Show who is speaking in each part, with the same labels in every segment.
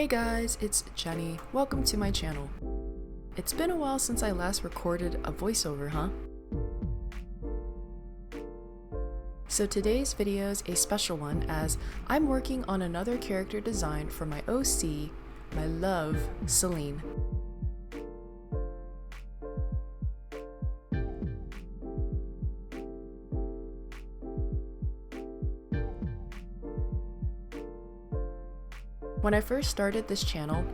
Speaker 1: Hey guys, it's Jenny. Welcome to my channel. It's been a while since I last recorded a voiceover, huh? So today's video is a special one as I'm working on another character design for my OC, my love, Selene. When I first started this channel,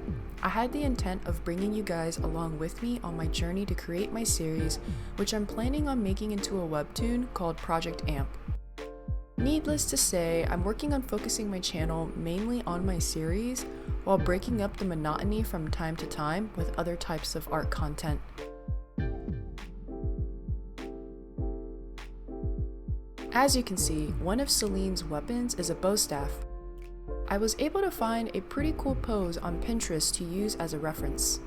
Speaker 1: I had the intent of bringing you guys along with me on my journey to create my series, which I'm planning on making into a webtoon called Project Amp. Needless to say, I'm working on focusing my channel mainly on my series, while breaking up the monotony from time to time with other types of art content. As you can see, one of Selene's weapons is a bow staff. I was able to find a pretty cool pose on Pinterest to use as a reference.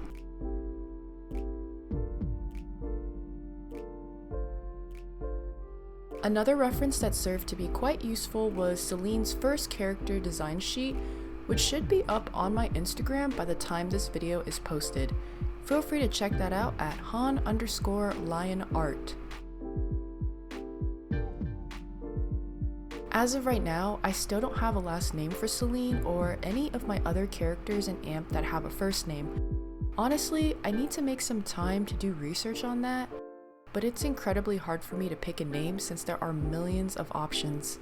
Speaker 1: Another reference that served to be quite useful was Selene's first character design sheet, which should be up on my Instagram by the time this video is posted. Feel free to check that out at han_lionart. As of right now, I still don't have a last name for Selene or any of my other characters in AMP that have a first name. Honestly, I need to make some time to do research on that, but it's incredibly hard for me to pick a name since there are millions of options.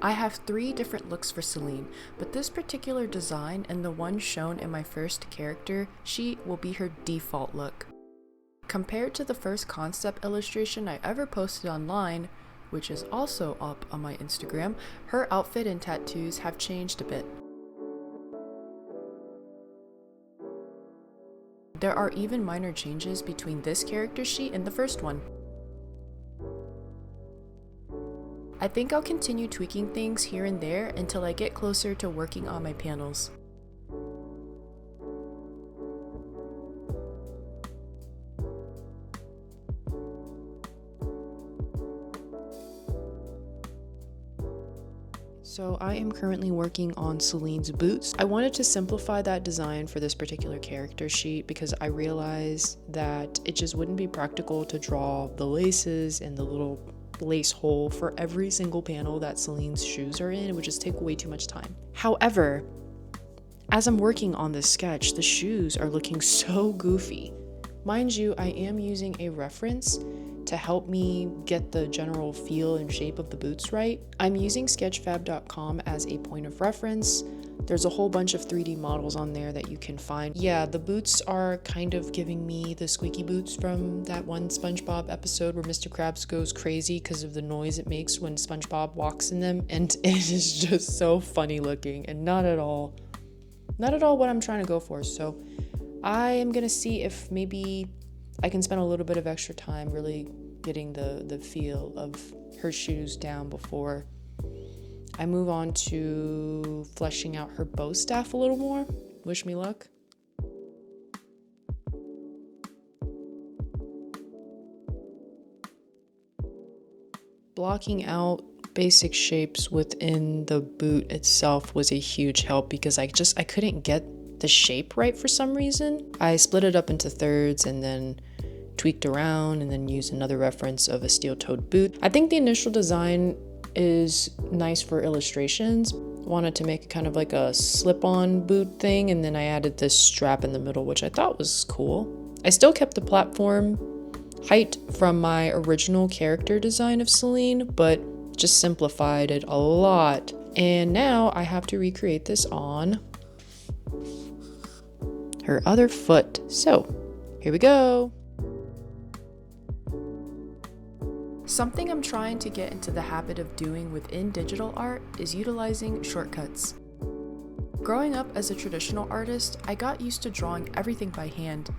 Speaker 1: I have 3 different looks for Selene, but this particular design and the one shown in my first character sheet will be her default look. Compared to the first concept illustration I ever posted online, which is also up on my Instagram, her outfit and tattoos have changed a bit. There are even minor changes between this character sheet and the first one. I think I'll continue tweaking things here and there until I get closer to working on my panels. So I am currently working on Selene's boots. I wanted to simplify that design for this particular character sheet because I realized that it just wouldn't be practical to draw the laces and the little lace hole for every single panel that Selene's shoes are in. It would just take way too much time. However, as I'm working on this sketch, the shoes are looking so goofy. Mind you, I am using a reference to help me get the general feel and shape of the boots right. I'm using sketchfab.com as a point of reference. There's a whole bunch of 3D models on there that you can find. Yeah, the boots are kind of giving me the squeaky boots from that one SpongeBob episode where Mr. Krabs goes crazy because of the noise it makes when SpongeBob walks in them, and it is just so funny looking and not at all what I'm trying to go for. So I am gonna see if maybe I can spend a little bit of extra time really getting the feel of her shoes down before I move on to fleshing out her bow staff a little more. Wish me luck. Blocking out basic shapes within the boot itself was a huge help because I couldn't get the shape right for some reason. I split it up into thirds and then tweaked around and then used another reference of a steel-toed boot. I think the initial design is nice for illustrations. Wanted to make kind of like a slip-on boot thing, and then I added this strap in the middle, which I thought was cool. I still kept the platform height from my original character design of Selene, but just simplified it a lot. And now I have to recreate this on her other foot. So here we go. Something I'm trying to get into the habit of doing within digital art is utilizing shortcuts. Growing up as a traditional artist, I got used to drawing everything by hand.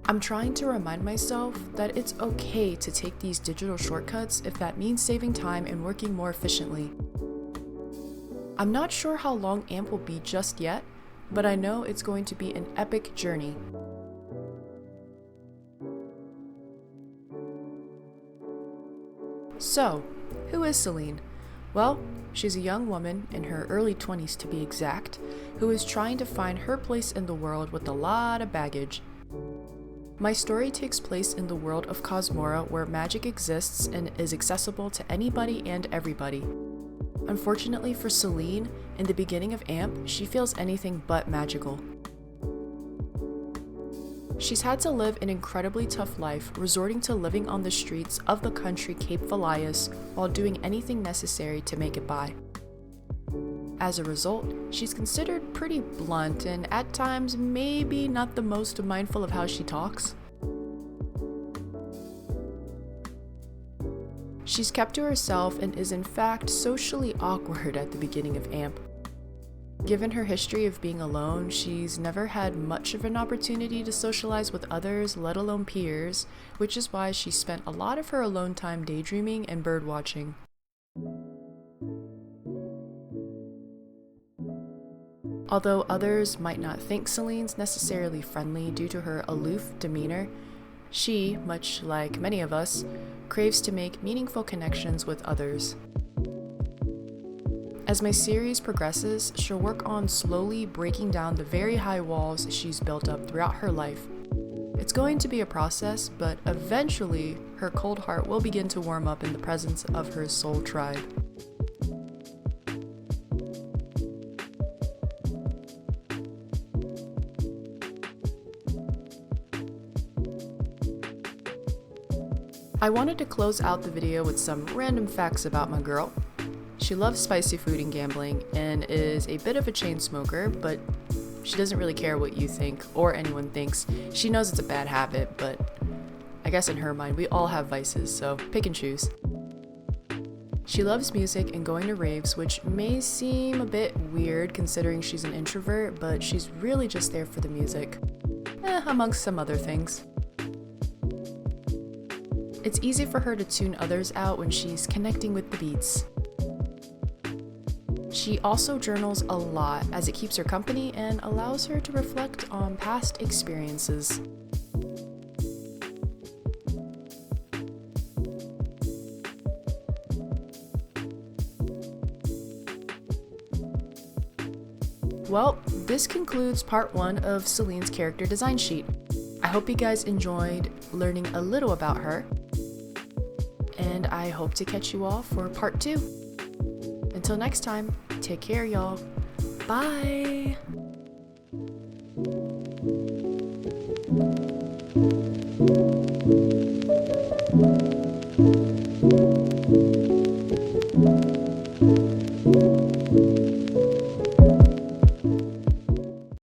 Speaker 1: I'm trying to remind myself that it's okay to take these digital shortcuts if that means saving time and working more efficiently. I'm not sure how long AMP will be just yet, but I know it's going to be an epic journey. So, who is Selene? Well, she's a young woman, in her early 20s to be exact, who is trying to find her place in the world with a lot of baggage. My story takes place in the world of Cosmora, where magic exists and is accessible to anybody and everybody. Unfortunately for Selene, in the beginning of AMP, she feels anything but magical. She's had to live an incredibly tough life, resorting to living on the streets of the country Cape Valias while doing anything necessary to make it by. As a result, she's considered pretty blunt and at times maybe not the most mindful of how she talks. She's kept to herself and is in fact socially awkward at the beginning of AMP. Given her history of being alone, she's never had much of an opportunity to socialize with others, let alone peers, which is why she spent a lot of her alone time daydreaming and birdwatching. Although others might not think Selene's necessarily friendly due to her aloof demeanor, she, much like many of us, craves to make meaningful connections with others. As my series progresses, she'll work on slowly breaking down the very high walls she's built up throughout her life. It's going to be a process, but eventually her cold heart will begin to warm up in the presence of her soul tribe. I wanted to close out the video with some random facts about my girl. She loves spicy food and gambling and is a bit of a chain smoker, but she doesn't really care what you think or anyone thinks. She knows it's a bad habit, but I guess in her mind we all have vices, so pick and choose. She loves music and going to raves, which may seem a bit weird considering she's an introvert, but she's really just there for the music, amongst some other things. It's easy for her to tune others out when she's connecting with the beats. She also journals a lot as it keeps her company and allows her to reflect on past experiences. Well, this concludes part 1 of Selene's character design sheet. I hope you guys enjoyed learning a little about her, and I hope to catch you all for part 2. Until next time, take care, y'all. Bye!